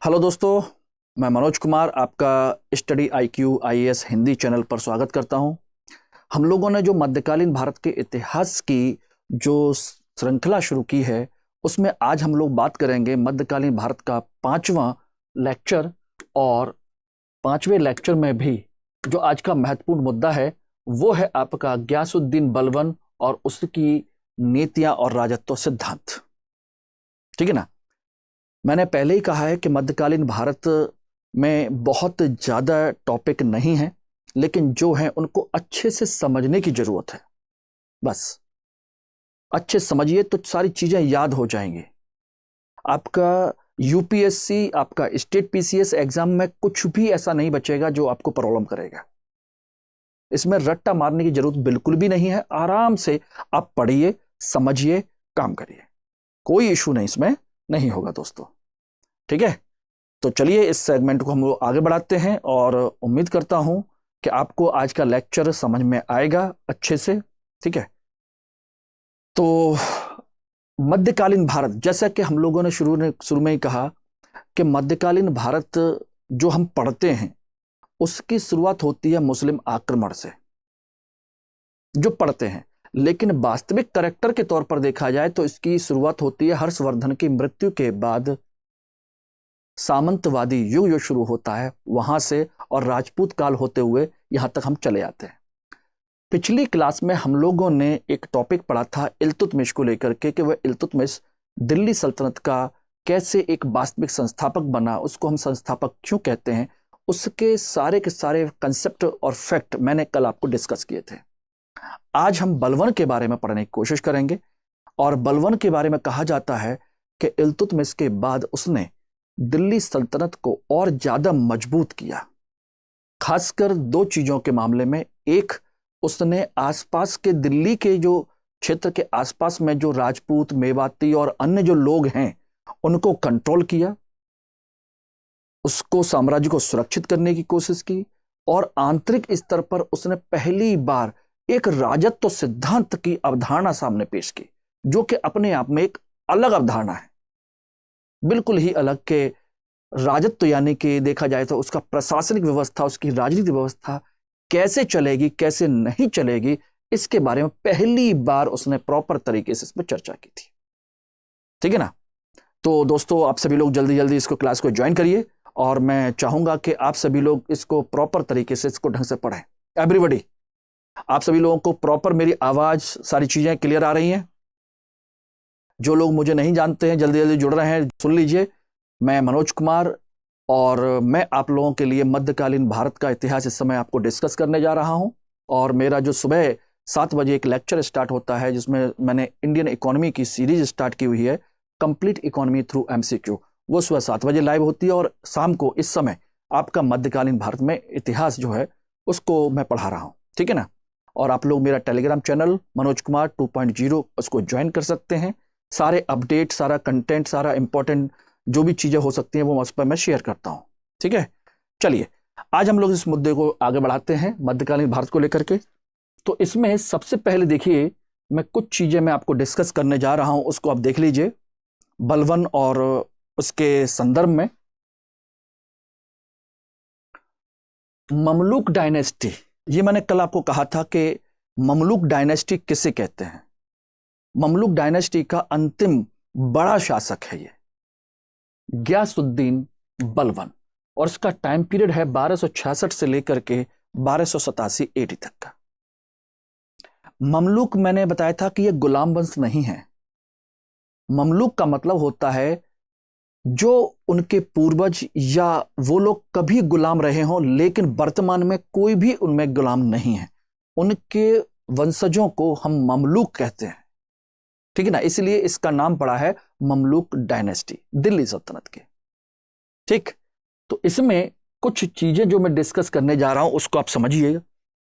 Hello दोस्तों, मैं मनोज कुमार आपका study IQ IAS Hindi channel पर स्वागत करता हूं। हम लोगों ने जो मध्यकालीन भारत के इतिहास की जो श्रृंखला शुरू की है, उसमें आज हम लोग बात करेंगे मध्यकालीन भारत का 5वां लेक्चर। और 5वें लेक्चर में भी जो आज का महत्वपूर्ण मुद्दा है वो है आपका गयासुद्दीन बलबन और उसकी नीतियां और राजत्व सिद्धांत। ठीक है ना। मैंने पहले ही कहा है कि मध्यकालीन भारत में बहुत ज़्यादा टॉपिक नहीं है, लेकिन जो है उनको अच्छे से समझने की ज़रूरत है। बस अच्छे समझिए तो सारी चीज़ें याद हो जाएंगी। आपका UPSC, आपका स्टेट PCS एग्जाम में कुछ भी ऐसा नहीं बचेगा जो आपको प्रॉब्लम करेगा। इसमें रट्टा मारने की जरूरत बिल्कुल भी नहीं है। आराम से आप पढ़िए, समझिए, काम करिए, कोई इशू नहीं इसमें नहीं होगा दोस्तों। ठीक है, तो चलिए इस सेगमेंट को हम लोग आगे बढ़ाते हैं और उम्मीद करता हूं कि आपको आज का लेक्चर समझ में आएगा अच्छे से। ठीक है, तो मध्यकालीन भारत, जैसा कि हम लोगों ने शुरू में ही कहा कि मध्यकालीन भारत जो हम पढ़ते हैं उसकी शुरुआत होती है मुस्लिम आक्रमण से, जो पढ़ते हैं। लेकिन वास्तविक करेक्टर के तौर पर देखा जाए तो इसकी शुरुआत होती है हर्षवर्धन की मृत्यु के बाद। सामंतवादी युग जो शुरू होता है वहां से और राजपूत काल होते हुए यहां तक हम चले आते हैं। पिछली क्लास में हम लोगों ने एक टॉपिक पढ़ा था इल्तुतमिश को लेकर के, वह इल्तुतमिश दिल्ली सल्तनत का कैसे एक वास्तविक संस्थापक बना, उसको हम संस्थापक क्यों कहते हैं, उसके सारे के सारे कंसेप्ट और फैक्ट मैंने कल आपको डिस्कस किए थे। आज हम बलबन के बारे में पढ़ने की कोशिश करेंगे। और बलबन के बारे में कहा जाता है कि इल्तुतमिश के बाद उसने दिल्ली सल्तनत को और ज्यादा मजबूत किया, खासकर दो चीजों के मामले में। एक, उसने आसपास के दिल्ली के जो क्षेत्र के आसपास में जो राजपूत, मेवाती और अन्य जो लोग हैं उनको कंट्रोल किया, उसको साम्राज्य को सुरक्षित करने की कोशिश की। और आंतरिक स्तर पर उसने पहली बार एक राजत्व सिद्धांत की अवधारणा सामने पेश की, जो कि अपने आप में एक अलग अवधारणा है, बिल्कुल ही अलग। के राजत्व यानी कि देखा जाए तो उसका प्रशासनिक व्यवस्था, उसकी राजनीतिक व्यवस्था कैसे चलेगी, कैसे नहीं चलेगी, इसके बारे में पहली बार उसने प्रॉपर तरीके से इसमें चर्चा की थी। ठीक है ना। तो दोस्तों, आप सभी लोग जल्दी जल्दी इसको क्लास को ज्वाइन करिए और मैं चाहूंगा कि आप सभी लोग इसको प्रॉपर तरीके से, इसको ढंग से पढ़ें। एवरीबॉडी, आप सभी लोगों को प्रॉपर मेरी आवाज, सारी चीजें क्लियर आ रही हैं? जो लोग मुझे नहीं जानते हैं जल्दी जल्दी जुड़ रहे हैं, सुन लीजिए। मैं मनोज कुमार और मैं आप लोगों के लिए मध्यकालीन भारत का इतिहास इस समय आपको डिस्कस करने जा रहा हूं। और मेरा जो सुबह 7 बजे एक लेक्चर स्टार्ट होता है जिसमें मैंने इंडियन इकोनॉमी की सीरीज स्टार्ट की हुई है, कंप्लीट इकोनॉमी थ्रू MCQ, वो सुबह 7 बजे लाइव होती है। और शाम को इस समय आपका मध्यकालीन भारत में इतिहास जो है उसको मैं पढ़ा रहा हूँ। ठीक है ना। और आप लोग मेरा टेलीग्राम चैनल मनोज कुमार 2.0 उसको ज्वाइन कर सकते हैं। सारे अपडेट, सारा कंटेंट, सारा इंपॉर्टेंट जो भी चीजें हो सकती हैं वो उस पर मैं शेयर करता हूं। ठीक है, चलिए आज हम लोग इस मुद्दे को आगे बढ़ाते हैं मध्यकालीन भारत को लेकर के। तो इसमें सबसे पहले देखिए, मैं कुछ चीजें मैं आपको डिस्कस करने जा रहा हूं, उसको आप देख लीजिए बलबन और उसके संदर्भ में। ममलूक डायनेस्टी, ये मैंने कल आपको कहा था कि ममलूक डायनेस्टी किसे कहते हैं। ममलूक डायनेस्टी का अंतिम बड़ा शासक है ये गयासुद्दीन बलबन, और इसका टाइम पीरियड है 1266 से लेकर के 1287 AD तक का। ममलूक मैंने बताया था कि यह गुलाम वंश नहीं है। ममलूक का मतलब होता है जो उनके पूर्वज या वो लोग कभी गुलाम रहे हों लेकिन वर्तमान में कोई भी उनमें गुलाम नहीं है, उनके वंशजों को हम ममलूक कहते हैं। ठीक है ना, इसलिए इसका नाम पड़ा है ममलूक डायनेस्टी, दिल्ली सल्तनत के। ठीक, तो इसमें कुछ चीजें जो मैं डिस्कस करने जा रहा हूं उसको आप समझिए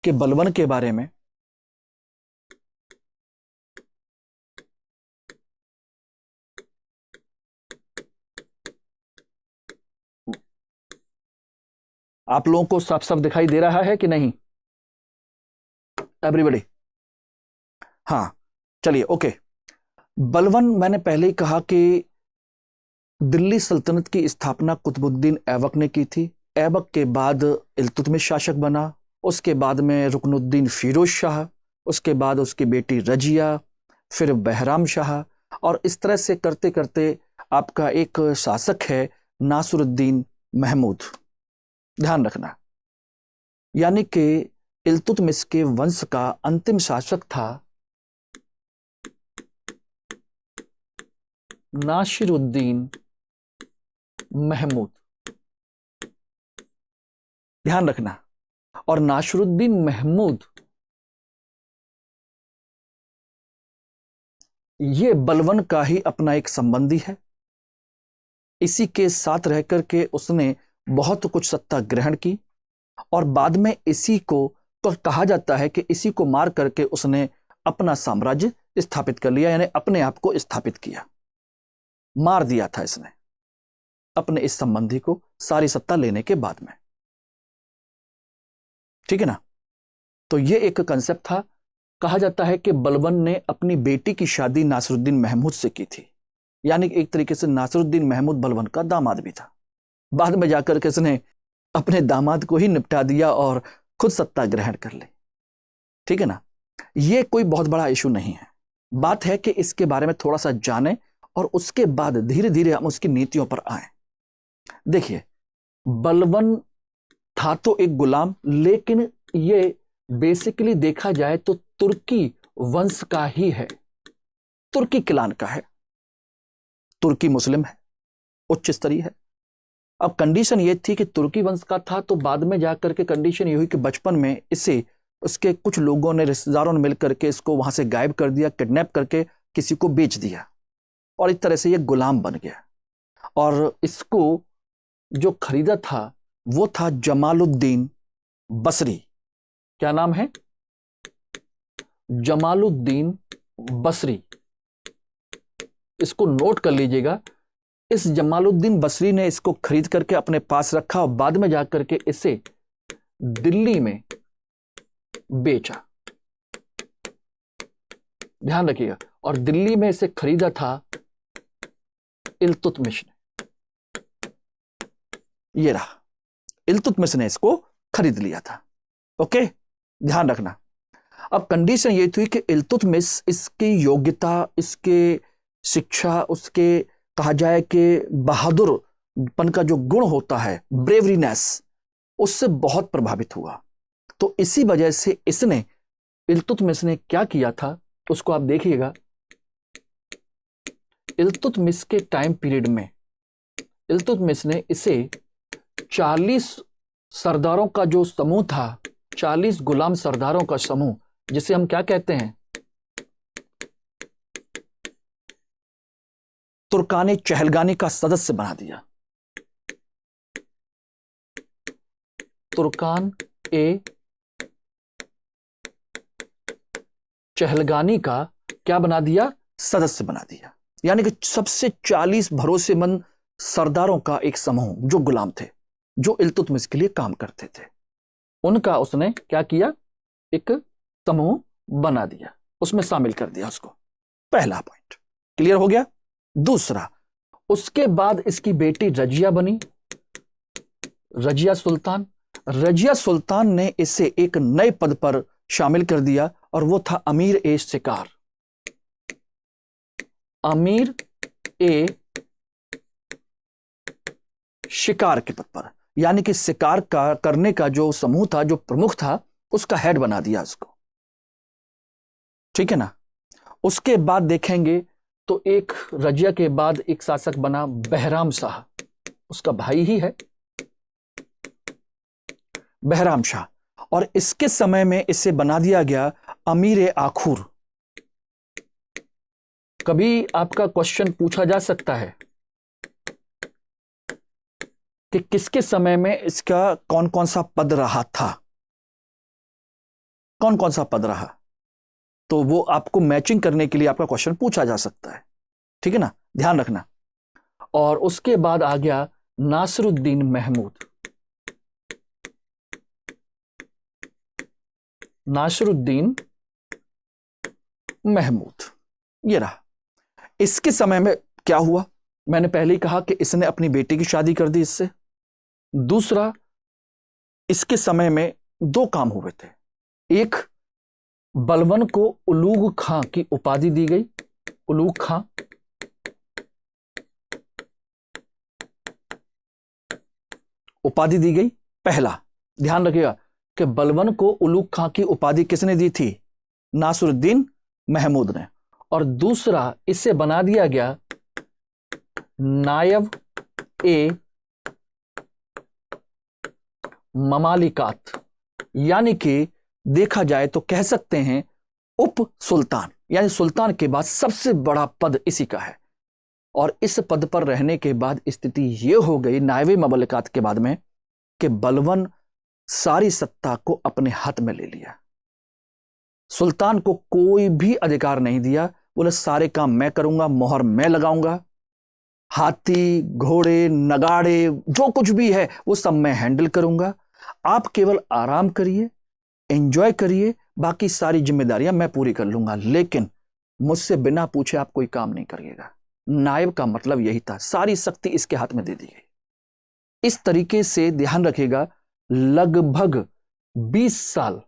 कि बलबन के बारे में। आप लोगों को साफ साफ दिखाई दे रहा है कि नहीं एवरीबॉडी? हाँ, चलिए ओके। बलबन मैंने पहले ही कहा कि दिल्ली सल्तनत की स्थापना कुतुबुद्दीन ऐबक ने की थी। ऐबक के बाद इल्तुतमिश शासक बना, उसके बाद में रुकनुद्दीन फिरोज शाह, उसके बाद उसकी बेटी रजिया, फिर बहराम शाह, और इस तरह से करते करते आपका एक शासक है नासिरुद्दीन महमूद। ध्यान रखना, यानी कि इल्तुतमिश के वंश का अंतिम शासक था नासिरुद्दीन महमूद। ध्यान रखना, और नासिरुद्दीन महमूद ये बलबन का ही अपना एक संबंधी है। इसी के साथ रहकर के उसने बहुत कुछ सत्ता ग्रहण की, और बाद में इसी को तो कहा जाता है कि इसी को मार करके उसने अपना साम्राज्य स्थापित कर लिया, यानी अपने आप को स्थापित किया। मार दिया था इसने अपने इस संबंधी को सारी सत्ता लेने के बाद में। ठीक है ना। तो ये एक कंसेप्ट था। कहा जाता है कि बलबन ने अपनी बेटी की शादी नासिरुद्दीन महमूद से की थी, यानी एक तरीके से नासिरुद्दीन महमूद बलबन का दामाद भी था। बाद में जाकर के इसने अपने दामाद को ही निपटा दिया और खुद सत्ता ग्रहण कर ली। ठीक है ना। ये कोई बहुत बड़ा इशू नहीं है। बात है कि इसके बारे में थोड़ा सा जाने और उसके बाद धीरे धीरे हम उसकी नीतियों पर आए। देखिए, बलबन था तो एक गुलाम, लेकिन ये बेसिकली देखा जाए तो तुर्की वंश का ही है, तुर्की क्लान का है, तुर्की मुस्लिम है, उच्च स्तरीय है। अब कंडीशन ये थी कि तुर्की वंश का था, तो बाद में जाकर के कंडीशन ये हुई कि बचपन में इसे उसके कुछ लोगों ने, रिश्तेदारों ने मिलकर के इसको वहां से गायब कर दिया, किडनैप करके किसी को बेच दिया, और इस तरह से ये गुलाम बन गया। और इसको जो खरीदा था वो था जमालुद्दीन बसरी। क्या नाम है? जमालुद्दीन बसरी। इसको नोट कर लीजिएगा। इस जमालुद्दीन बसरी ने इसको खरीद करके अपने पास रखा और बाद में जाकर के इसे दिल्ली में बेचा। ध्यान रखिएगा। और दिल्ली में इसे खरीदा था इल्तुतमिश ने। ये रहा, इल्तुतमिश ने इसको खरीद लिया था। ओके, ध्यान रखना। अब कंडीशन ये थी कि इल्तुतमिश, इसकी योग्यता, इसके शिक्षा, उसके कहा जाए कि बहादुरपन का जो गुण होता है, ब्रेवरीनेस, उससे बहुत प्रभावित हुआ। तो इसी वजह से इसने, इल्तुतमिश ने क्या किया था उसको आप देखिएगा। इल्तुतमिश के टाइम पीरियड में इल्तुतमिश ने इसे 40 सरदारों का जो समूह था, 40 गुलाम सरदारों का समूह, जिसे हम क्या कहते हैं, तुर्कानी चहलगानी का सदस्य बना दिया। तुर्कान ए चहलगानी का क्या बना दिया? सदस्य बना दिया। यानी कि सबसे 40 भरोसेमंद सरदारों का एक समूह जो गुलाम थे, जो इल्तुतमिश के लिए काम करते थे, उनका उसने क्या किया? एक समूह बना दिया, उसमें शामिल कर दिया उसको। पहला पॉइंट क्लियर हो गया। दूसरा, उसके बाद इसकी बेटी रजिया बनी, रजिया सुल्तान। रजिया सुल्तान ने इसे एक नए पद पर शामिल कर दिया और वो था अमीर ए शिकार। अमीर ए शिकार के पद पर, यानी कि शिकार का करने का जो समूह था, जो प्रमुख था, उसका हेड बना दिया उसको। ठीक है ना। उसके बाद देखेंगे तो एक रजिया के बाद एक शासक बना बहराम शाह, उसका भाई ही है बहराम शाह, और इसके समय में इसे बना दिया गया अमीर ए आखुर। कभी आपका क्वेश्चन पूछा जा सकता है कि किसके समय में इसका कौन कौन सा पद रहा था, कौन कौन सा पद रहा, तो वो आपको मैचिंग करने के लिए आपका क्वेश्चन पूछा जा सकता है। ठीक है ना, ध्यान रखना। और उसके बाद आ गया नासिरुद्दीन महमूद। नासिरुद्दीन महमूद ये रहा। इसके समय में क्या हुआ? मैंने पहले ही कहा कि इसने अपनी बेटी की शादी कर दी इससे। दूसरा, इसके समय में दो काम हुए थे। एक, बलवन को उलूग खां की उपाधि दी गई, उलूग खां। उपाधि दी गई। पहला ध्यान रखिएगा कि बलवन को उलूग खां की उपाधि किसने दी थी? नासिरुद्दीन महमूद ने। और दूसरा, इसे बना दिया गया नायब ए ममालिकात, यानी कि देखा जाए तो कह सकते हैं उप सुल्तान, यानी सुल्तान के बाद सबसे बड़ा पद इसी का है। और इस पद पर रहने के बाद स्थिति यह हो गई नायब ममालिकात के बाद में कि बलवन सारी सत्ता को अपने हाथ में ले लिया। सुल्तान को कोई भी अधिकार नहीं दिया, बोले सारे काम मैं करूंगा, मोहर मैं लगाऊंगा, हाथी घोड़े नगाड़े जो कुछ भी है वो सब मैं हैंडल करूंगा, आप केवल आराम करिए, एंजॉय करिए, बाकी सारी जिम्मेदारियां मैं पूरी कर लूंगा, लेकिन मुझसे बिना पूछे आप कोई काम नहीं करिएगा। नायब का मतलब यही था, सारी शक्ति इसके हाथ में दे दी गई। इस तरीके से ध्यान रखिएगा, लगभग 20 साल,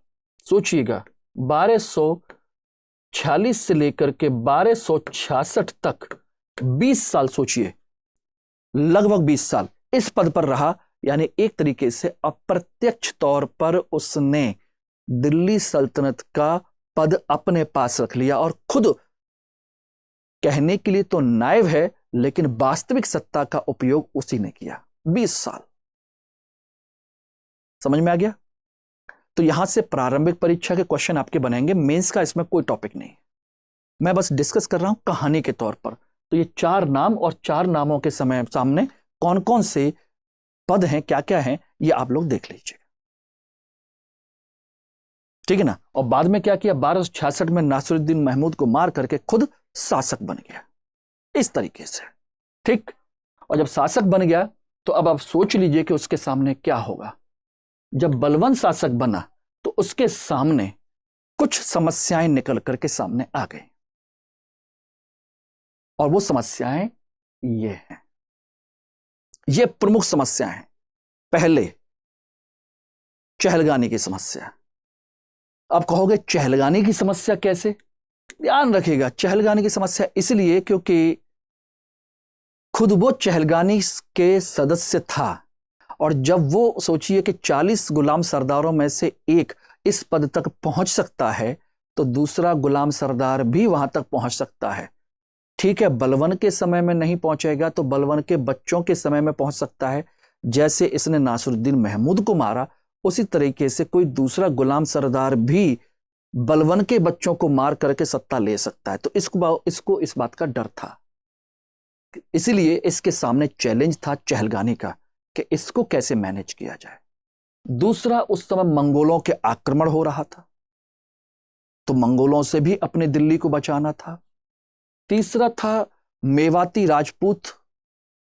सोचिएगा 1246 से लेकर के 1266 तक 20 साल, सोचिए लगभग 20 साल इस पद पर रहा। यानी एक तरीके से अप्रत्यक्ष तौर पर उसने दिल्ली सल्तनत का पद अपने पास रख लिया और खुद कहने के लिए तो नायब है, लेकिन वास्तविक सत्ता का उपयोग उसी ने किया। 20 साल, समझ में आ गया? तो यहां से प्रारंभिक परीक्षा के क्वेश्चन आपके बनेंगे, मेंस का इसमें कोई टॉपिक नहीं, मैं बस डिस्कस कर रहा हूं कहानी के तौर पर। तो ये 4 नाम और 4 नामों के समय सामने कौन कौन से पद हैं, क्या क्या हैं, ये आप लोग देख लीजिए, ठीक है ना। और बाद में क्या किया, 1266 में नासिरुद्दीन महमूद को मार करके खुद शासक बन गया, इस तरीके से, ठीक। और जब शासक बन गया तो अब आप सोच लीजिए कि उसके सामने क्या होगा। जब बलवन शासक बना तो उसके सामने कुछ समस्याएं निकल करके सामने आ गई, और वो समस्याएं ये हैं, ये प्रमुख समस्याएं हैं। पहले, चहलगानी की समस्या। अब कहोगे चहलगानी की समस्या कैसे? ध्यान रखिएगा, चहलगानी की समस्या इसलिए क्योंकि खुद वो चहलगानी के सदस्य था, और जब वो सोचिए कि 40 गुलाम सरदारों में से एक इस पद तक पहुंच सकता है, तो दूसरा गुलाम सरदार भी वहां तक पहुंच सकता है। ठीक है, बलवन के समय में नहीं पहुंचेगा तो बलवन के बच्चों के समय में पहुंच सकता है। जैसे इसने नासिरुद्दीन महमूद को मारा, उसी तरीके से कोई दूसरा गुलाम सरदार भी बलवन के बच्चों को मार करके सत्ता ले सकता है। तो इसको इस बात का डर था, इसीलिए इसके सामने चैलेंज था चहलगानी का कि इसको कैसे मैनेज किया जाए। दूसरा, उस समय मंगोलों के आक्रमण हो रहा था, तो मंगोलों से भी अपने दिल्ली को बचाना था। तीसरा था मेवाती राजपूत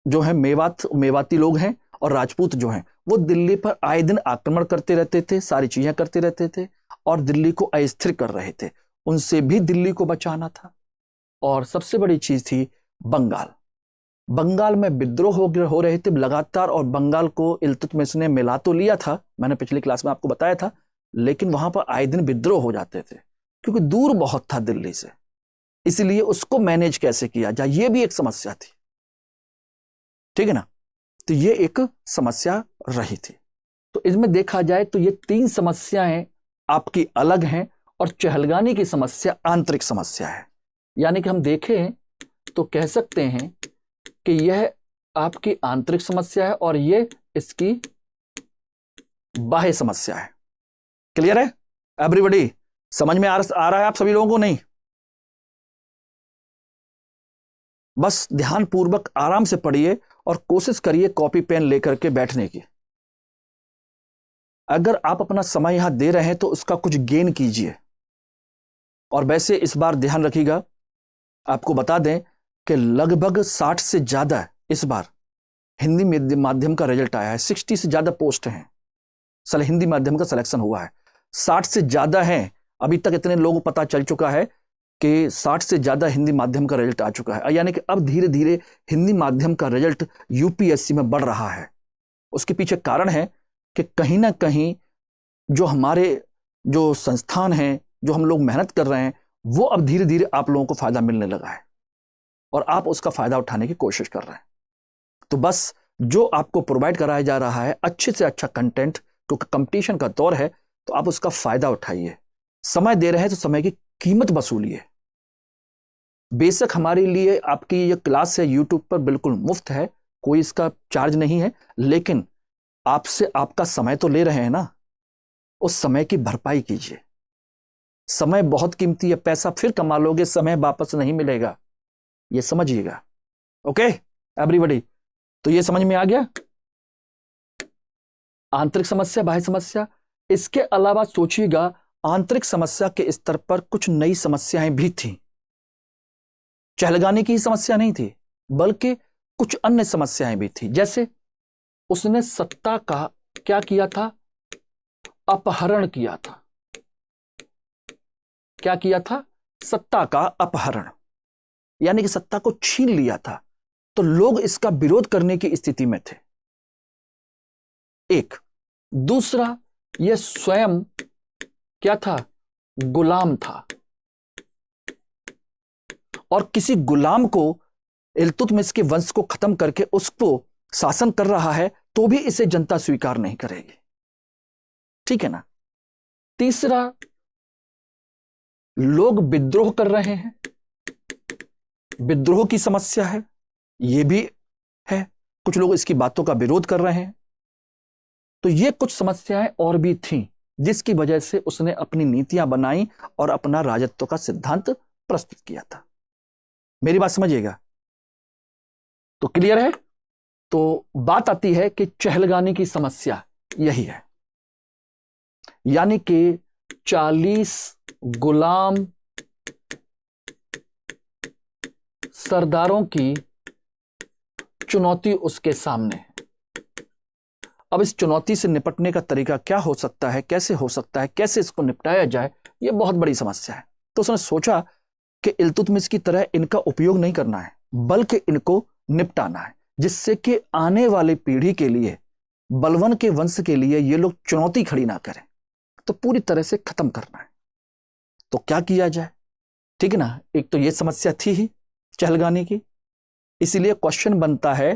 जो है, मेवाती लोग हैं और राजपूत जो हैं वो दिल्ली पर आए दिन आक्रमण करते रहते थे, सारी चीजें करते रहते थे और दिल्ली को अस्थिर कर रहे थे, उनसे भी दिल्ली को बचाना था। और सबसे बड़ी चीज थी बंगाल। बंगाल में विद्रोह हो रहे थे लगातार, और बंगाल को इल्तुतमिश ने मिला तो लिया था, मैंने पिछली क्लास में आपको बताया था, लेकिन वहां पर आए दिन विद्रोह हो जाते थे क्योंकि दूर बहुत था दिल्ली से, इसलिए उसको मैनेज कैसे किया जाए ये भी एक समस्या थी, ठीक है ना। तो ये एक समस्या रही थी। तो इसमें देखा जाए तो ये 3 समस्याएं आपकी अलग हैं, और चहलगानी की समस्या आंतरिक समस्या है। यानी कि हम देखें तो कह सकते हैं कि यह आपकी आंतरिक समस्या है और ये इसकी बाह्य समस्या है। क्लियर है एवरीबॉडी? समझ में आ रहा है आप सभी लोगों को? नहीं, बस ध्यान पूर्वक आराम से पढ़िए और कोशिश करिए कॉपी पेन लेकर के बैठने की। अगर आप अपना समय यहां दे रहे हैं तो उसका कुछ गेन कीजिए। और वैसे इस बार ध्यान रखिएगा, आपको बता दें कि लगभग 60 से ज्यादा इस बार हिंदी माध्यम का रिजल्ट आया है। 60 से ज्यादा पोस्ट हैं, हिंदी माध्यम का सिलेक्शन हुआ है, 60 से ज्यादा हैं। अभी तक इतने लोगों को पता चल चुका है कि 60 से ज्यादा हिंदी माध्यम का रिजल्ट आ चुका है, यानी कि अब धीरे धीरे हिंदी माध्यम का रिजल्ट यूपीएससी में बढ़ रहा है। उसके पीछे कारण है कि कहीं ना कहीं जो हमारे जो संस्थान हैं, जो हम लोग मेहनत कर रहे हैं, वो अब धीरे धीरे आप लोगों को फायदा मिलने लगा है और आप उसका फायदा उठाने की कोशिश कर रहे हैं। तो बस जो आपको प्रोवाइड कराया जा रहा है अच्छे से अच्छा कंटेंट, क्योंकि कंपटीशन का दौर है, तो आप उसका फायदा उठाइए। समय दे रहे हैं तो समय की कीमत वसूलिए। बेशक हमारे लिए आपकी ये क्लास है यूट्यूब पर बिल्कुल मुफ्त है, कोई इसका चार्ज नहीं है, लेकिन आपसे आपका समय तो ले रहे हैं ना, उस समय की भरपाई कीजिए। समय बहुत कीमती है, पैसा फिर कमा लोगे, समय वापस नहीं मिलेगा, ये समझिएगा। ओके एवरीबॉडी, तो ये समझ में आ गया आंतरिक समस्या, बाह्य समस्या। इसके अलावा सोचिएगा, आंतरिक समस्या के स्तर पर कुछ नई समस्याएं भी थी। चहलगाने की समस्या नहीं थी, बल्कि कुछ अन्य समस्याएं भी थी। जैसे उसने सत्ता का क्या किया था? अपहरण किया था। क्या किया था? सत्ता का अपहरण, यानी कि सत्ता को छीन लिया था। तो लोग इसका विरोध करने की स्थिति में थे। एक दूसरा, यह स्वयं क्या था? गुलाम था, और किसी गुलाम को इल्तुतमिश के वंश को खत्म करके उसको शासन कर रहा है, तो भी इसे जनता स्वीकार नहीं करेगी। ठीक है ना? तीसरा, लोग विद्रोह कर रहे हैं, विद्रोह की समस्या है, यह भी है, कुछ लोग इसकी बातों का विरोध कर रहे हैं। तो ये कुछ समस्याएं और भी थीं, जिसकी वजह से उसने अपनी नीतियां बनाई और अपना राजत्व का सिद्धांत प्रस्तुत किया था। मेरी बात समझिएगा, तो क्लियर है? तो बात आती है कि चहलगाने की समस्या यही है, यानी कि 40 गुलाम सरदारों की चुनौती उसके सामने है। अब इस चुनौती से निपटने का तरीका क्या हो सकता है, कैसे हो सकता है, कैसे इसको निपटाया जाए, यह बहुत बड़ी समस्या है। तो उसने सोचा कि इल्तुतमिश की तरह इनका उपयोग नहीं करना है, बल्कि इनको निपटाना है, जिससे कि आने वाली पीढ़ी के लिए, बलवन के वंश के लिए ये लोग चुनौती खड़ी ना करें। तो पूरी तरह से खत्म करना है। तो क्या किया जाए? ठीक है ना? एक तो ये समस्या थी ही चहलगानी की। इसीलिए क्वेश्चन बनता है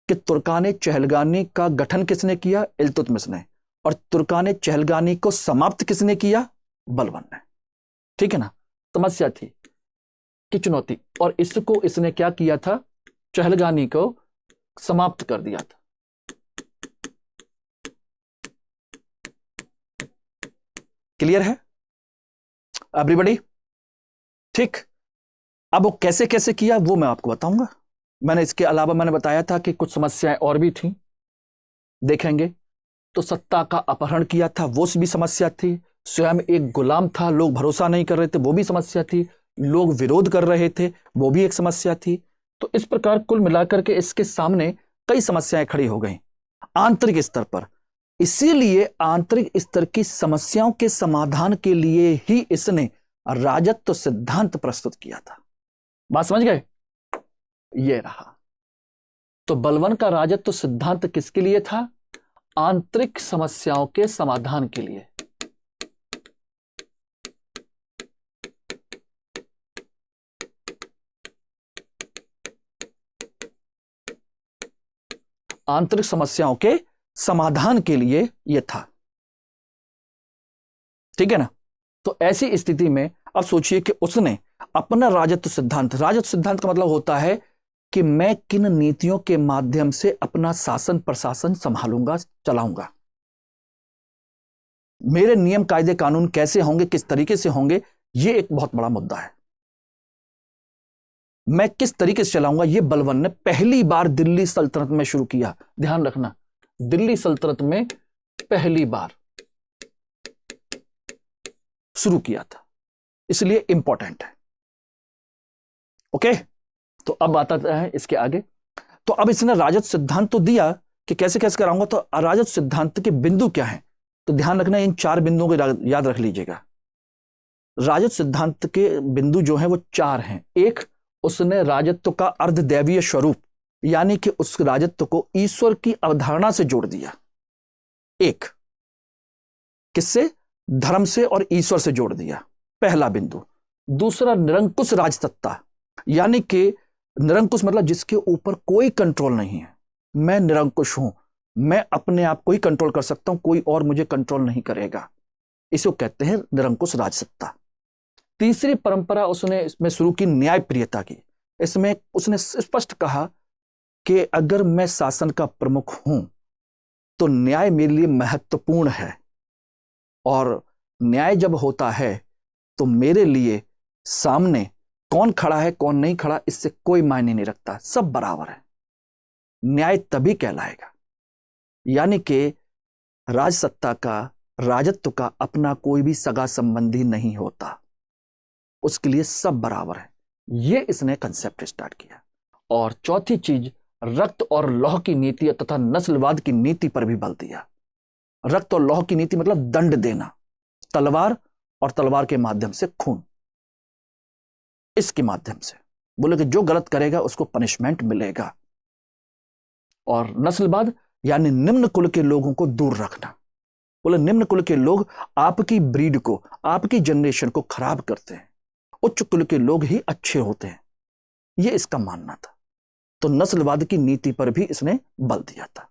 कि तुर्कान चहलगानी का गठन किसने किया? इल्तुतमिश ने। और तुर्कान चहलगानी को समाप्त किसने किया? बलवन ने। ठीक है ना? समस्या थी कि चुनौती, और इसको इसने क्या किया था? चहलगानी को समाप्त कर दिया था। क्लियर है एवरीबॉडी? ठीक, अब वो कैसे कैसे किया वो मैं आपको बताऊंगा। मैंने इसके अलावा मैंने बताया था कि कुछ समस्याएं और भी थी, देखेंगे। तो सत्ता का अपहरण किया था, वो भी समस्या थी। स्वयं एक गुलाम था, लोग भरोसा नहीं कर रहे थे, वो भी समस्या थी। लोग विरोध कर रहे थे, वो भी एक समस्या थी। तो इस प्रकार कुल मिलाकर के इसके सामने कई समस्याएं खड़ी हो गई आंतरिक स्तर पर। इसीलिए आंतरिक स्तर की समस्याओं के समाधान के लिए ही इसने राजत्व सिद्धांत प्रस्तुत किया था। बात समझ गए? ये रहा। तो बलवन का राजत्व सिद्धांत किसके लिए था? आंतरिक समस्याओं के समाधान के लिए। आंतरिक समस्याओं के समाधान के लिए यह था। ठीक है ना? तो ऐसी स्थिति में अब सोचिए कि उसने अपना राजत्व सिद्धांत का मतलब होता है कि मैं किन नीतियों के माध्यम से अपना शासन प्रशासन संभालूंगा, चलाऊंगा। मेरे नियम कायदे कानून कैसे होंगे, किस तरीके से होंगे, यह एक बहुत बड़ा मुद्दा है। मैं किस तरीके से चलाऊंगा, यह बलवन ने पहली बार दिल्ली सल्तनत में शुरू किया। ध्यान रखना, दिल्ली सल्तनत में पहली बार शुरू किया था, इसलिए इंपॉर्टेंट है। ओके, तो अब आता है इसके आगे। तो अब इसने राजत्व सिद्धांत तो दिया कि कैसे कैसे कराऊंगा। तो राजत्व सिद्धांत के बिंदु क्या हैं? तो ध्यान रखना, इन 4 बिंदुओं को याद रख लीजिएगा। राजत्व सिद्धांत के बिंदु जो हैं वो चार हैं। एक, उसने राजत्व का अर्धदैवीय स्वरूप यानी कि उस राजत्व को ईश्वर की अवधारणा से जोड़ दिया। एक, किससे? धर्म से और ईश्वर से जोड़ दिया, पहला बिंदु। दूसरा, निरंकुश राजसत्ता यानी कि निरंकुश मतलब जिसके ऊपर कोई कंट्रोल नहीं है। मैं निरंकुश हूं, मैं अपने आप को ही कंट्रोल कर सकता हूं, कोई और मुझे कंट्रोल नहीं करेगा। इसको कहते हैं निरंकुश राजसत्ता। तीसरी परंपरा उसने इसमें शुरू की न्याय प्रियता की। इसमें उसने स्पष्ट कहा कि अगर मैं शासन का प्रमुख हूं तो न्याय मेरे लिए महत्वपूर्ण है, और न्याय जब होता है तो मेरे लिए सामने कौन खड़ा है कौन नहीं खड़ा इससे कोई मायने नहीं रखता, सब बराबर है। न्याय तभी कहलाएगा। यानी कि राजसत्ता का, राजत्व का अपना कोई भी सगा संबंधी नहीं होता, उसके लिए सब बराबर है। यह इसने कंसेप्ट स्टार्ट किया। और चौथी चीज, रक्त और लौह की नीति तथा नस्लवाद की नीति पर भी बल दिया। रक्त और लौह की नीति मतलब दंड देना, तलवार और तलवार के माध्यम से खून, इसके माध्यम से बोले कि जो गलत करेगा उसको पनिशमेंट मिलेगा। और नस्लवाद यानी निम्न कुल के लोगों को दूर रखना। बोले निम्न कुल के लोग आपकी ब्रीड को, आपकी जनरेशन को खराब करते हैं, उच्च कुल के लोग ही अच्छे होते हैं, यह इसका मानना था। तो नस्लवाद की नीति पर भी इसने बल दिया था।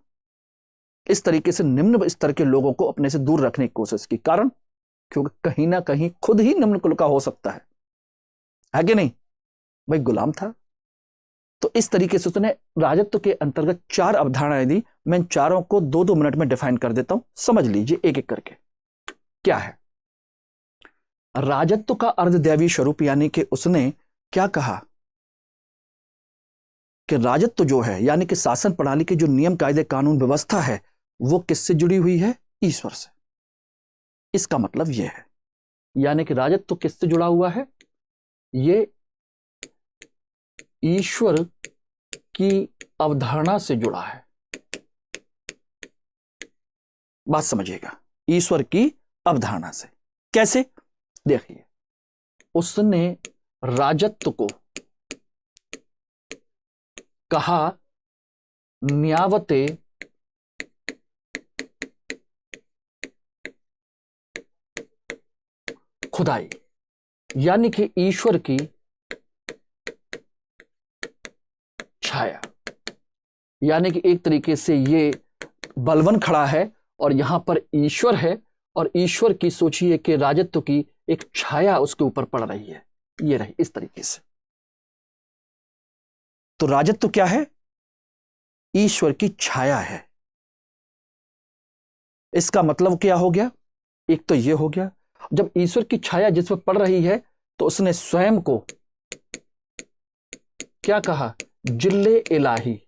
इस तरीके से निम्न स्तर के लोगों को अपने से दूर रखने की कोशिश की। कारण, क्योंकि कहीं ना कहीं खुद ही निम्न कुल का हो सकता है कि नहीं? भाई गुलाम था। तो इस तरीके से उसने राजत्व के अंतर्गत चार अवधारणाएं दी। मैं इन चारों को 2-2 मिनट में डिफाइन कर देता हूं, समझ लीजिए एक एक करके। क्या है राजत्व का अर्धदैवीय स्वरूप? यानी कि उसने क्या कहा कि राजत्व जो है यानी कि शासन प्रणाली के जो नियम कायदे कानून व्यवस्था है वो किससे जुड़ी हुई है? ईश्वर से। इसका मतलब यह है, यानी कि राजत्व किससे जुड़ा हुआ है? ये ईश्वर की अवधारणा से जुड़ा है। बात समझिएगा, ईश्वर की अवधारणा से। कैसे? देखिए, उसने राजत्व को कहा न्यावते खुदाई, यानी कि ईश्वर की छाया। यानी कि एक तरीके से ये बलवन खड़ा है और यहां पर ईश्वर है, और ईश्वर की सोचिए कि राजत्व की एक छाया उसके ऊपर पड़ रही है, ये रही इस तरीके से। तो राजत्व क्या है? ईश्वर की छाया है। इसका मतलब क्या हो गया? एक तो ये हो गया, जब ईश्वर की छाया जिस पर पड़ रही है तो उसने स्वयं को क्या कहा? जिल्ले इलाही,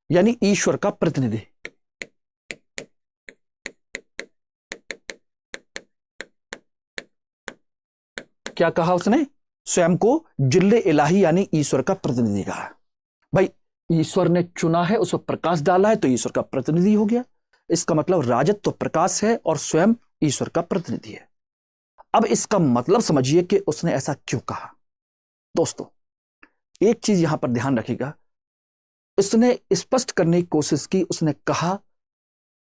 यानी ईश्वर का प्रतिनिधि। क्या कहा उसने? स्वयं को जिल्ले इलाही यानी ईश्वर का प्रतिनिधि कहा। भाई ईश्वर ने चुना है, उस पर प्रकाश डाला है तो ईश्वर का प्रतिनिधि हो गया। इसका मतलब राजत्व तो प्रकाश है और स्वयं ईश्वर का प्रतिनिधि है। अब इसका मतलब समझिए कि उसने ऐसा क्यों कहा। दोस्तों, एक चीज यहां पर ध्यान रखिएगा, उसने स्पष्ट करने की कोशिश की। उसने कहा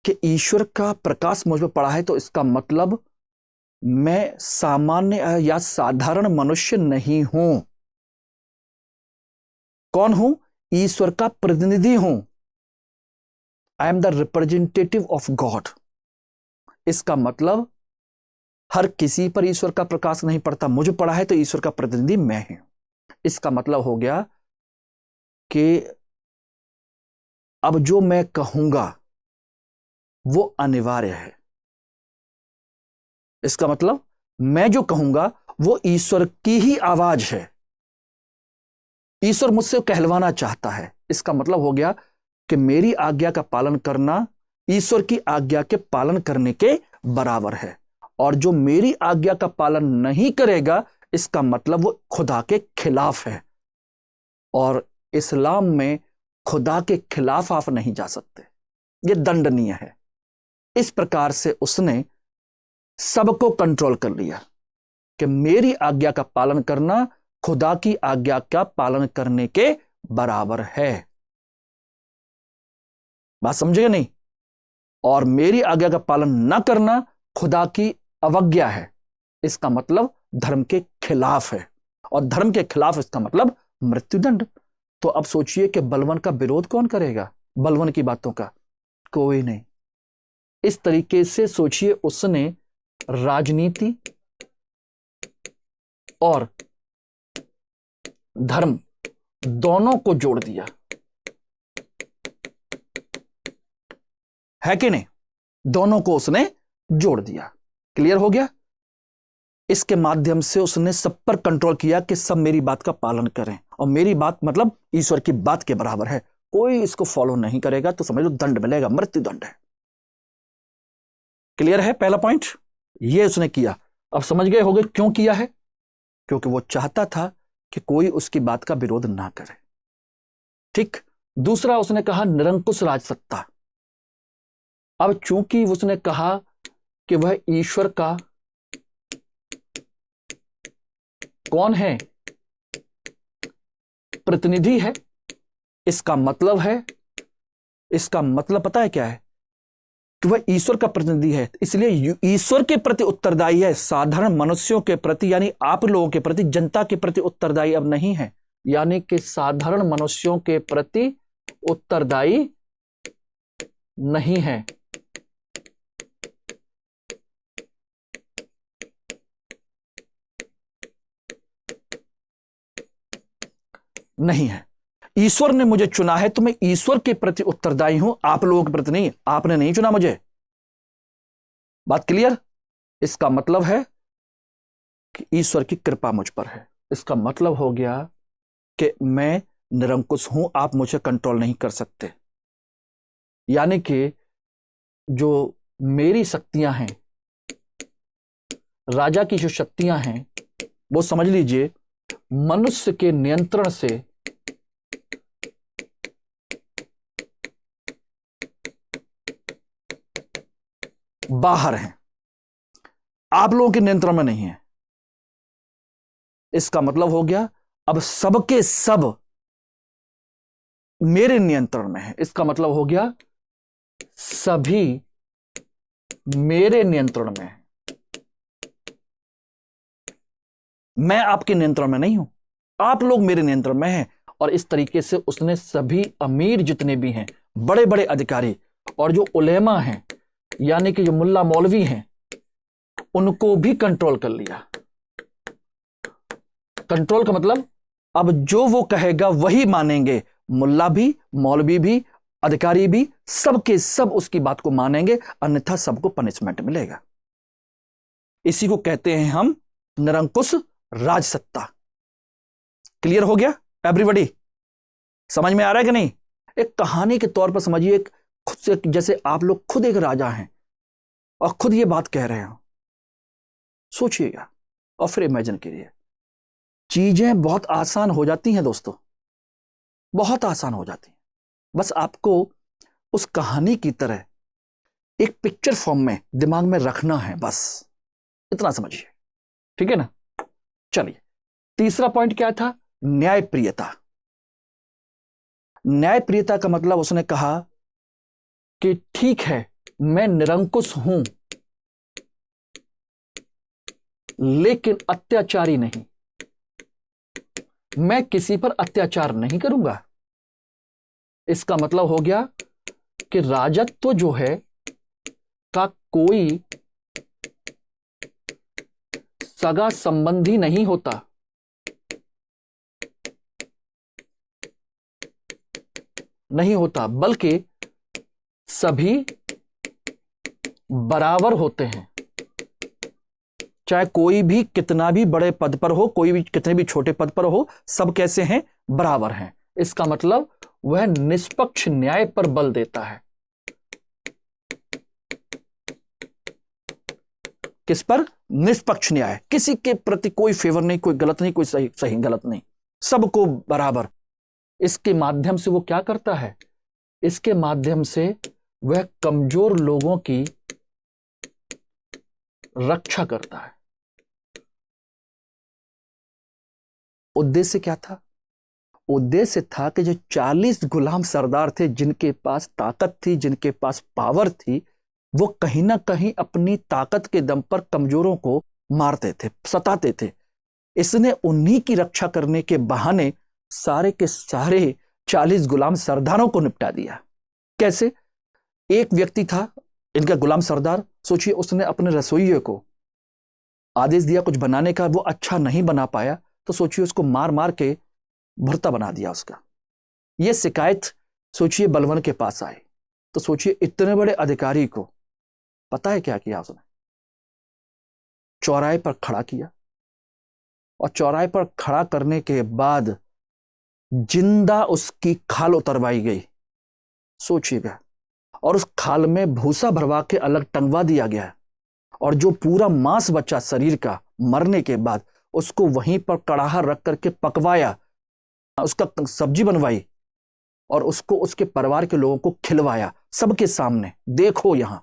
कि ईश्वर का प्रकाश मुझ पर पड़ा है तो इसका मतलब मैं सामान्य या साधारण मनुष्य नहीं हूं। कौन हूं? ईश्वर का प्रतिनिधि हूं। I am the representative of God. इसका मतलब हर किसी पर ईश्वर का प्रकाश नहीं पड़ता, मुझे पड़ा है तो ईश्वर का प्रतिनिधि मैं हूं। इसका मतलब हो गया कि अब जो मैं कहूंगा वो अनिवार्य है। इसका मतलब मैं जो कहूंगा वो ईश्वर की ही आवाज है, ईश्वर मुझसे कहलवाना चाहता है। इसका मतलब हो गया कि मेरी आज्ञा का पालन करना ईश्वर की आज्ञा के पालन करने के बराबर है, और जो मेरी आज्ञा का पालन नहीं करेगा इसका मतलब वो खुदा के खिलाफ है, और इस्लाम में खुदा के खिलाफ आप नहीं जा सकते, ये दंडनीय है। इस प्रकार से उसने सबको कंट्रोल कर लिया कि मेरी आज्ञा का पालन करना खुदा की आज्ञा का पालन करने के बराबर है। बात समझे नहीं? और मेरी आज्ञा का पालन न करना खुदा की अवज्ञा है, इसका मतलब धर्म के खिलाफ है, और धर्म के खिलाफ इसका मतलब मृत्युदंड। तो अब सोचिए कि बलवन का विरोध कौन करेगा? बलवन की बातों का कोई नहीं। इस तरीके से सोचिए, उसने राजनीति और धर्म दोनों को जोड़ दिया, है कि नहीं? दोनों को उसने जोड़ दिया। क्लियर हो गया? इसके माध्यम से उसने सब पर कंट्रोल किया कि सब मेरी बात का पालन करें, और मेरी बात मतलब ईश्वर की बात के बराबर है। कोई इसको फॉलो नहीं करेगा तो समझ लो दंड मिलेगा, मृत्युदंड है। क्लियर है? पहला पॉइंट ये उसने किया। अब समझ गए होंगे क्यों किया है? क्योंकि वो चाहता था कि कोई उसकी बात का विरोध ना करे। ठीक। दूसरा उसने कहा निरंकुश राजसत्ता। अब चूंकि उसने कहा कि वह ईश्वर का कौन है? प्रतिनिधि है। इसका मतलब पता है क्या है? कि वह ईश्वर का प्रतिनिधि है, इसलिए ईश्वर के प्रति उत्तरदायी है, साधारण मनुष्यों के प्रति यानी आप लोगों के प्रति, जनता के प्रति उत्तरदायी अब नहीं है। यानी कि साधारण मनुष्यों के प्रति उत्तरदायी नहीं है। नहीं है। ईश्वर ने मुझे चुना है तो मैं ईश्वर के प्रति उत्तरदायी हूं, आप लोगों के प्रति नहीं। आपने नहीं चुना मुझे। बात क्लियर? इसका मतलब है कि ईश्वर की कृपा मुझ पर है। इसका मतलब हो गया कि मैं निरंकुश हूं, आप मुझे कंट्रोल नहीं कर सकते। यानी कि जो मेरी शक्तियां हैं, राजा की जो शक्तियां हैं, वो समझ लीजिए मनुष्य के नियंत्रण से बाहर हैं, आप लोगों के नियंत्रण में नहीं है। इसका मतलब हो गया अब सबके सब मेरे नियंत्रण में है। इसका मतलब हो गया सभी मेरे नियंत्रण में है, मैं आपके नियंत्रण में नहीं हूं, आप लोग मेरे नियंत्रण में हैं। और इस तरीके से उसने सभी अमीर जितने भी हैं, बड़े बड़े अधिकारी और जो उलेमा हैं यानी कि जो मुल्ला मौलवी हैं, उनको भी कंट्रोल कर लिया। कंट्रोल का मतलब अब जो वो कहेगा वही मानेंगे, मुल्ला भी, मौलवी भी, अधिकारी भी, सबके सब उसकी बात को मानेंगे, अन्यथा सबको पनिशमेंट मिलेगा। इसी को कहते हैं हम निरंकुश राजसत्ता। क्लियर हो गया एवरीबॉडी? समझ में आ रहा है कि नहीं? एक कहानी के तौर पर समझिए, खुद से जैसे आप लोग खुद एक राजा हैं और खुद ये बात कह रहे हो, सोचिएगा और फिर इमेजिन कीजिए। चीजें बहुत आसान हो जाती हैं दोस्तों, बहुत आसान हो जाती हैं। बस आपको उस कहानी की तरह एक पिक्चर फॉर्म में दिमाग में रखना है, बस इतना समझिए। ठीक है ना? चलिए, तीसरा पॉइंट क्या था? न्यायप्रियता। न्यायप्रियता का मतलब उसने कहा कि ठीक है, मैं निरंकुश हूं लेकिन अत्याचारी नहीं, मैं किसी पर अत्याचार नहीं करूंगा। इसका मतलब हो गया कि राजत्व जो है का कोई सगा संबंधी नहीं होता, बल्कि सभी बराबर होते हैं। चाहे कोई भी कितना भी बड़े पद पर हो, कोई भी कितने भी छोटे पद पर हो, सब कैसे हैं? बराबर हैं। इसका मतलब वह निष्पक्ष न्याय पर बल देता है। किस पर? निष्पक्ष न्याय। किसी के प्रति कोई फेवर नहीं, कोई गलत नहीं, कोई सही गलत नहीं, सबको बराबर। इसके माध्यम से वो क्या करता है? इसके माध्यम से वह कमजोर लोगों की रक्षा करता है। उद्देश्य क्या था? उद्देश्य था कि जो 40 गुलाम सरदार थे, जिनके पास ताकत थी, जिनके पास पावर थी, वो कहीं ना कहीं अपनी ताकत के दम पर कमजोरों को मारते थे, सताते थे। इसने उन्हीं की रक्षा करने के बहाने सारे के सारे 40 गुलाम सरदारों को निपटा दिया। कैसे? एक व्यक्ति था इनका गुलाम सरदार, सोचिए, उसने अपने रसोइये को आदेश दिया कुछ बनाने का, वो अच्छा नहीं बना पाया, तो सोचिए उसको मार मार के भरता बना दिया उसका। ये शिकायत सोचिए बलवन के पास आई, तो सोचिए इतने बड़े अधिकारी को पता है क्या किया उसने? चौराहे पर खड़ा किया, और चौराहे पर खड़ा करने के बाद जिंदा उसकी खाल उतरवाई गई, सोचिएगा, और उस खाल में भूसा भरवा के अलग टंगवा दिया गया, और जो पूरा मांस बचा शरीर का मरने के बाद उसको वहीं पर कड़ाहा रख करके पकवाया, उसका सब्जी बनवाई, और उसको उसके परिवार के लोगों को खिलवाया सबके सामने, देखो यहां।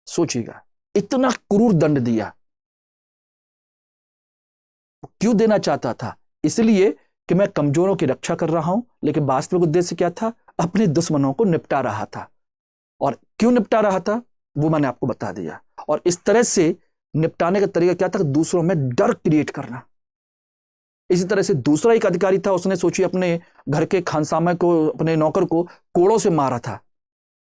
सोचिएगा, इतना क्रूर दंड दिया। क्यों देना चाहता था? इसलिए कि मैं कमजोरों की रक्षा कर रहा हूं, लेकिन वास्तविक उद्देश्य क्या था? अपने दुश्मनों को निपटा रहा था। और क्यों निपटा रहा था वो मैंने आपको बता दिया। और इस तरह से निपटाने का तरीका क्या था? दूसरों में डर क्रिएट करना। इसी तरह से दूसरा एक अधिकारी था, उसने सोचिए अपने घर के खानसामा को, अपने नौकर को कोड़ों से मारा था।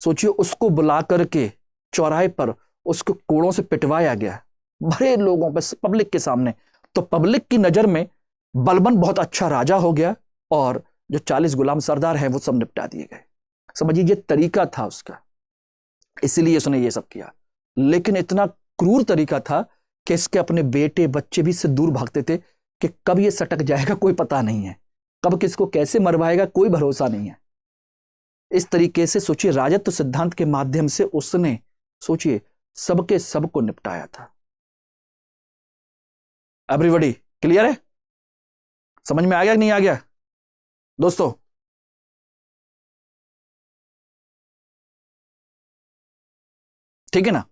सोचिए उसको बुला करके चौराहे पर उसको कोड़ों से पिटवाया गया, बड़े लोगों पर, पब्लिक के सामने। तो पब्लिक की नजर में बलबन बहुत अच्छा राजा हो गया, और जो 40 गुलाम सरदार हैं वो सब निपटा दिए गए। समझिए ये तरीका था उसका, इसलिए उसने ये सब किया। लेकिन इतना क्रूर तरीका था कि इसके अपने बेटे बच्चे भी इससे दूर भागते थे कि कब ये सटक जाएगा कोई पता नहीं है, कब किसको कैसे मरवाएगा कोई भरोसा नहीं है। इस तरीके से सोचिए राजत्व सिद्धांत के माध्यम से उसने, सोचिए, सबके सबको निपटाया था। एवरीबॉडी क्लियर है? समझ में आ गया कि नहीं आ गया दोस्तों? ठीक है ना?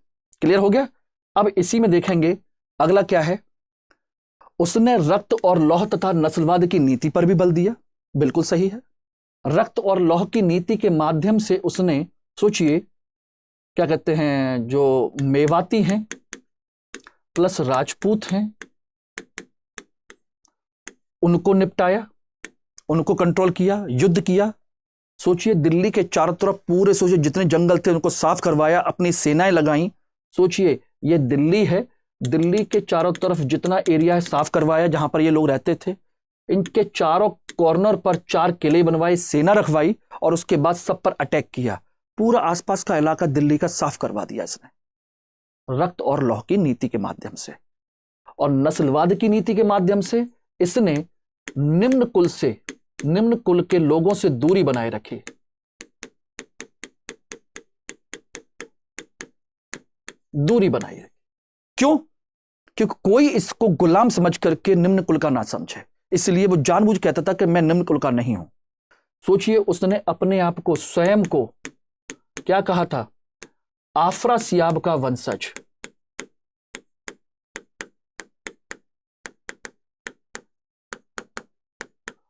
क्लियर हो गया? अब इसी में देखेंगे अगला क्या है। उसने रक्त और लौह तथा नस्लवाद की नीति पर भी बल दिया। बिल्कुल सही है। रक्त और लौह की नीति के माध्यम से उसने, सोचिए, क्या कहते हैं, जो मेवाती हैं प्लस राजपूत हैं उनको निपटाया, उनको कंट्रोल किया, युद्ध किया। सोचिए दिल्ली के चारों तरफ पूरे, सोचिए जितने जंगल थे उनको साफ करवाया, अपनी सेनाएं लगाई। सोचिए ये दिल्ली है, दिल्ली के चारों तरफ जितना एरिया है साफ करवाया जहां पर ये लोग रहते थे। इनके चारों कॉर्नर पर 4 किले बनवाए, सेना रखवाई, और उसके बाद सब पर अटैक किया। पूरा आसपास का इलाका दिल्ली का साफ करवा दिया इसने, रक्त और लौह की नीति के माध्यम से। और नस्लवाद की नीति के माध्यम से इसने निम्न कुल से, निम्न कुल के लोगों से दूरी बनाए रखी। दूरी बनाई रखी। क्यों? क्योंकि कोई इसको गुलाम समझ करके निम्न कुल का ना समझे, इसलिए वो जानबूझ कहता था कि मैं निम्न कुल का नहीं हूं। सोचिए उसने अपने आप को, स्वयं को क्या कहा था? आफरासियाब का वंशज।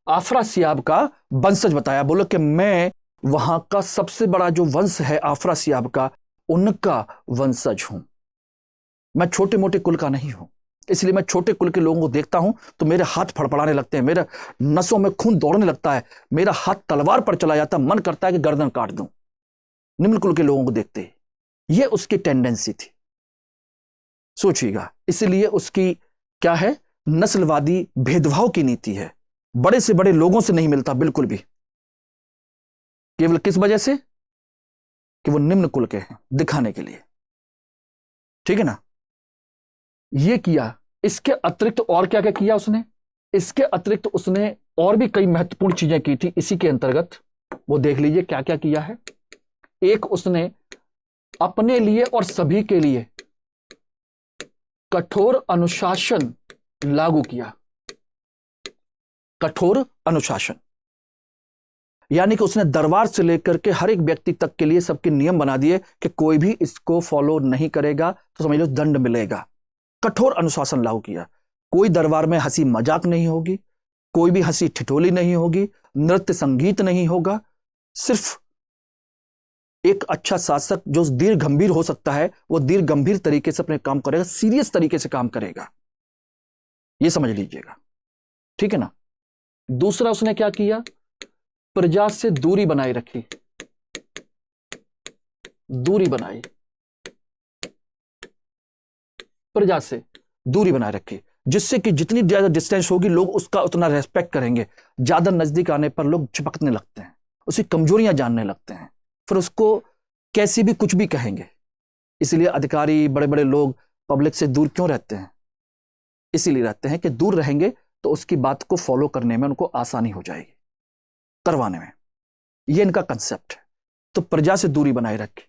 आफरासियाब का वंशज बताया, बोलो कि मैं वहां का सबसे बड़ा जो वंश है आफरासियाब का, उनका वंशज हूं। मैं छोटे मोटे कुल का नहीं हूं, इसलिए मैं छोटे कुल के लोगों को देखता हूं तो मेरे हाथ फड़फड़ाने लगते हैं, मेरे नसों में खून दौड़ने लगता है, मेरा हाथ तलवार पर चला जाता है, मन करता है कि गर्दन काट दूं निम्न कुल के लोगों को देखते ही। यह उसकी टेंडेंसी थी, सोचिएगा। इसलिए उसकी क्या है? नस्लवादी भेदभाव की नीति है। बड़े से बड़े लोगों से नहीं मिलता बिल्कुल भी, केवल किस वजह से? कि वो निम्न कुल के हैं, दिखाने के लिए। ठीक है ना? ये किया। इसके अतिरिक्त और क्या क्या किया उसने? इसके अतिरिक्त उसने और भी कई महत्वपूर्ण चीजें की थी इसी के अंतर्गत, वो देख लीजिए क्या क्या किया है। एक, उसने अपने लिए और सभी के लिए कठोर अनुशासन लागू किया। कठोर अनुशासन। यानी कि उसने दरबार से लेकर के हर एक व्यक्ति तक के लिए सबके नियम बना दिए कि कोई भी इसको फॉलो नहीं करेगा तो समझ लो दंड मिलेगा। कठोर अनुशासन लागू किया। कोई दरबार में हंसी मजाक नहीं होगी, कोई भी हंसी ठिठोली नहीं होगी, नृत्य संगीत नहीं होगा। सिर्फ एक अच्छा शासक जो दीर्घ गंभीर हो सकता है वो दीर्घ गंभीर तरीके से अपने काम करेगा, सीरियस तरीके से काम करेगा, ये समझ लीजिएगा, ठीक है ना। दूसरा उसने क्या किया, प्रजा से दूरी बनाए रखी, दूरी बनाई, प्रजा से दूरी बनाए रखी, जिससे कि जितनी ज्यादा डिस्टेंस होगी लोग उसका उतना रेस्पेक्ट करेंगे। ज्यादा नजदीक आने पर लोग चिपकने लगते हैं, उसकी कमजोरियां जानने लगते हैं, फिर उसको कैसे भी कुछ भी कहेंगे। इसलिए अधिकारी बड़े बड़े लोग पब्लिक से दूर क्यों रहते हैं, इसीलिए रहते हैं कि दूर रहेंगे तो उसकी बात को फॉलो करने में उनको आसानी हो जाएगी, करवाने में। ये इनका कंसेप्ट है। तो प्रजा से दूरी बनाए रखी।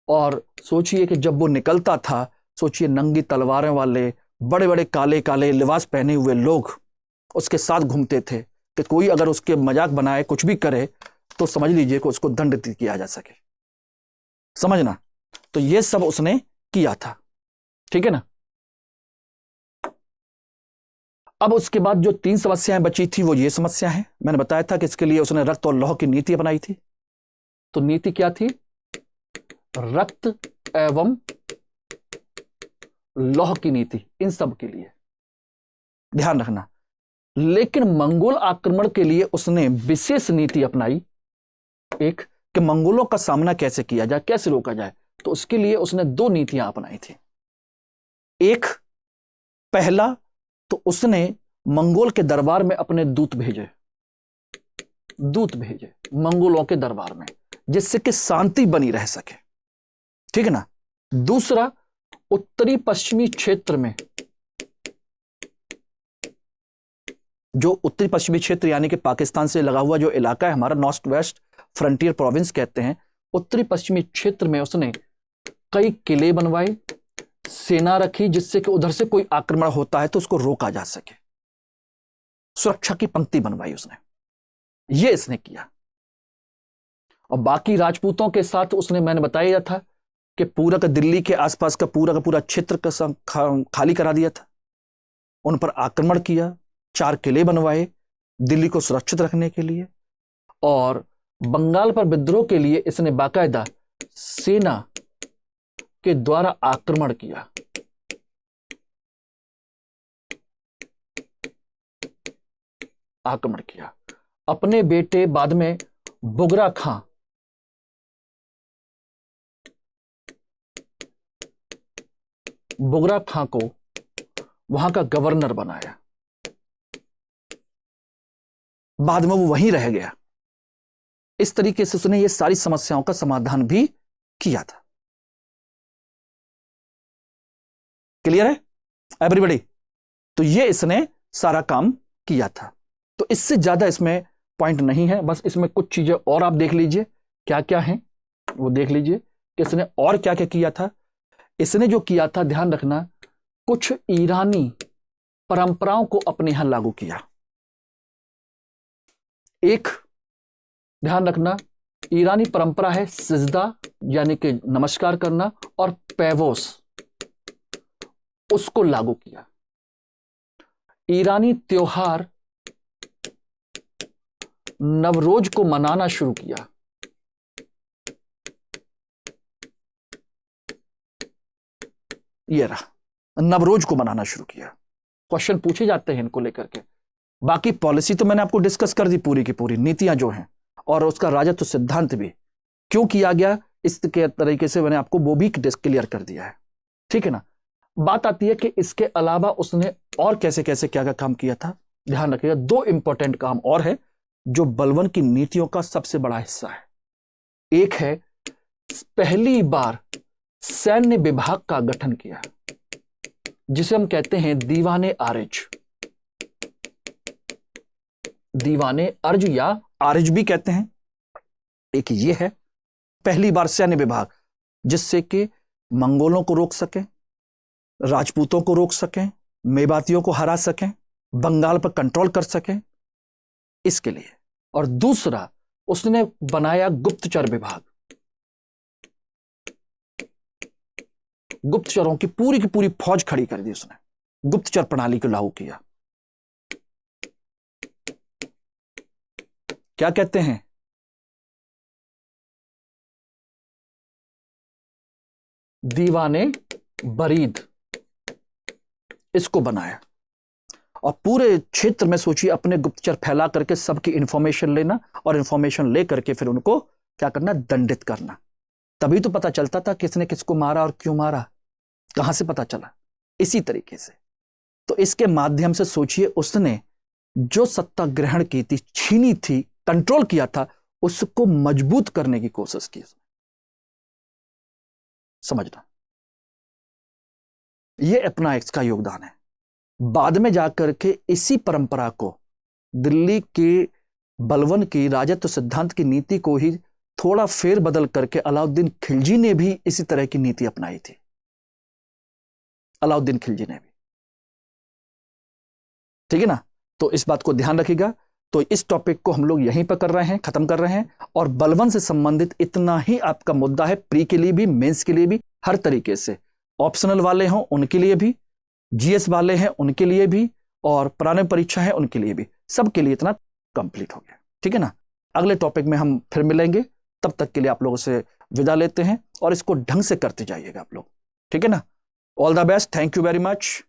और सोचिए कि जब वो निकलता था, सोचिए नंगी तलवारें वाले बड़े बड़े काले काले लिबास पहने हुए लोग उसके साथ घूमते थे कि कोई अगर उसके मजाक बनाए कुछ भी करे तो समझ लीजिए कि उसको दंड किया जा सके, समझना। तो ये सब उसने किया था, ठीक है ना। अब उसके बाद जो 3 समस्याएं बची थी वो ये समस्या है, मैंने बताया था कि इसके लिए उसने रक्त और लौह की नीति अपनाई थी। तो नीति क्या थी, रक्त एवं लौह की नीति, इन सब के लिए ध्यान रखना। लेकिन मंगोल आक्रमण के लिए उसने विशेष नीति अपनाई, एक कि मंगोलों का सामना कैसे किया जाए, कैसे रोका जाए। तो उसके लिए उसने 2 नीतियां अपनाई थी। एक, पहला तो उसने मंगोल के दरबार में अपने दूत भेजे, दूत भेजे मंगोलों के दरबार में, जिससे कि शांति बनी रह सके, ठीक है ना। दूसरा, उत्तरी पश्चिमी क्षेत्र में, जो उत्तरी पश्चिमी क्षेत्र यानी कि पाकिस्तान से लगा हुआ जो इलाका है हमारा, नॉर्थ वेस्ट फ्रंटियर प्रोविंस कहते हैं, उत्तरी पश्चिमी क्षेत्र में उसने कई किले बनवाए, सेना रखी, जिससे कि उधर से कोई आक्रमण होता है तो उसको रोका जा सके। सुरक्षा की पंक्ति बनवाई उसने, ये इसने किया। और बाकी राजपूतों के साथ उसने, मैंने बताया था कि पूरा का दिल्ली के आसपास का पूरा क्षेत्र का खाली करा दिया था, उन पर आक्रमण किया, 4 किले बनवाए दिल्ली को सुरक्षित रखने के लिए। और बंगाल पर विद्रोह के लिए इसने बाकायदा सेना के द्वारा आक्रमण किया। आक्रमण किया। अपने बेटे बाद में बुगरा खां, बुगरा खां को वहां का गवर्नर बनाया, बाद में वो वहीं रह गया। इस तरीके से उसने ये सारी समस्याओं का समाधान भी किया था। क्लियर है एवरीबॉडी? तो ये इसने सारा काम किया था। तो इससे ज्यादा इसमें पॉइंट नहीं है, बस इसमें कुछ चीजें और आप देख लीजिए क्या क्या है, वो देख लीजिए कि इसने और क्या क्या किया था। इसने जो किया था, ध्यान रखना, कुछ ईरानी परंपराओं को अपने यहां लागू किया। एक ध्यान रखना, ईरानी परंपरा है सिजदा यानी कि नमस्कार करना, और पैवोस, उसको लागू किया। ईरानी त्योहार नवरोज को मनाना शुरू किया। ये रहा, नवरोज को मनाना शुरू किया। क्वेश्चन पूछे जाते हैं इनको लेकर के। बाकी पॉलिसी तो मैंने आपको डिस्कस कर दी, पूरी की पूरी नीतियां जो हैं, और उसका राजत्व सिद्धांत भी क्यों किया गया इसके तरीके से मैंने आपको वो भी क्लियर कर दिया है, ठीक है ना। बात आती है कि इसके अलावा उसने और कैसे कैसे क्या क्या काम किया था। ध्यान रखिएगा, 2 इंपॉर्टेंट काम और है जो बलवन की नीतियों का सबसे बड़ा हिस्सा है। एक है, पहली बार सैन्य विभाग का गठन किया, जिसे हम कहते हैं दीवाने आरिज, दीवाने अर्ज या आरिज भी कहते हैं। एक ये है पहली बार सैन्य विभाग, जिससे कि मंगोलों को रोक सके, राजपूतों को रोक सकें, मेवातियों को हरा सकें, बंगाल पर कंट्रोल कर सकें, इसके लिए। और दूसरा, उसने बनाया गुप्तचर विभाग। गुप्तचरों की पूरी फौज खड़ी कर दी उसने, गुप्तचर प्रणाली को लागू किया। क्या कहते हैं? दीवाने बरीद, इसको बनाया। और पूरे क्षेत्र में सोचिए अपने गुप्तचर फैला करके सबकी इंफॉर्मेशन लेना, और इंफॉर्मेशन ले करके फिर उनको क्या करना, दंडित करना। तभी तो पता चलता था किसने किसको मारा और क्यों मारा, कहां से पता चला। इसी तरीके से तो इसके माध्यम से सोचिए उसने जो सत्ता ग्रहण की थी, छीनी थी, कंट्रोल किया था, उसको मजबूत करने की कोशिश की उसने। समझना, यह अपना इसका योगदान है। बाद में जाकर के इसी परंपरा को, दिल्ली के बलवन की राजत्व सिद्धांत की नीति को ही थोड़ा फेर बदल करके अलाउद्दीन खिलजी ने भी इसी तरह की नीति अपनाई थी। अलाउद्दीन खिलजी ने भी, ठीक है ना। तो इस बात को ध्यान रखिएगा। तो इस टॉपिक को हम लोग यहीं पर कर रहे हैं, खत्म कर रहे हैं। और बलवन से संबंधित इतना ही आपका मुद्दा है, प्री के लिए भी, मेंस के लिए भी, हर तरीके से। ऑप्शनल वाले हों उनके लिए भी, जीएस वाले हैं उनके लिए भी, और प्रारंभिक परीक्षा है उनके लिए भी, सबके लिए इतना कंप्लीट हो गया, ठीक है ना। अगले टॉपिक में हम फिर मिलेंगे, तब तक के लिए आप लोगों से विदा लेते हैं, और इसको ढंग से करते जाइएगा आप लोग, ठीक है ना। All the best, thank you very much.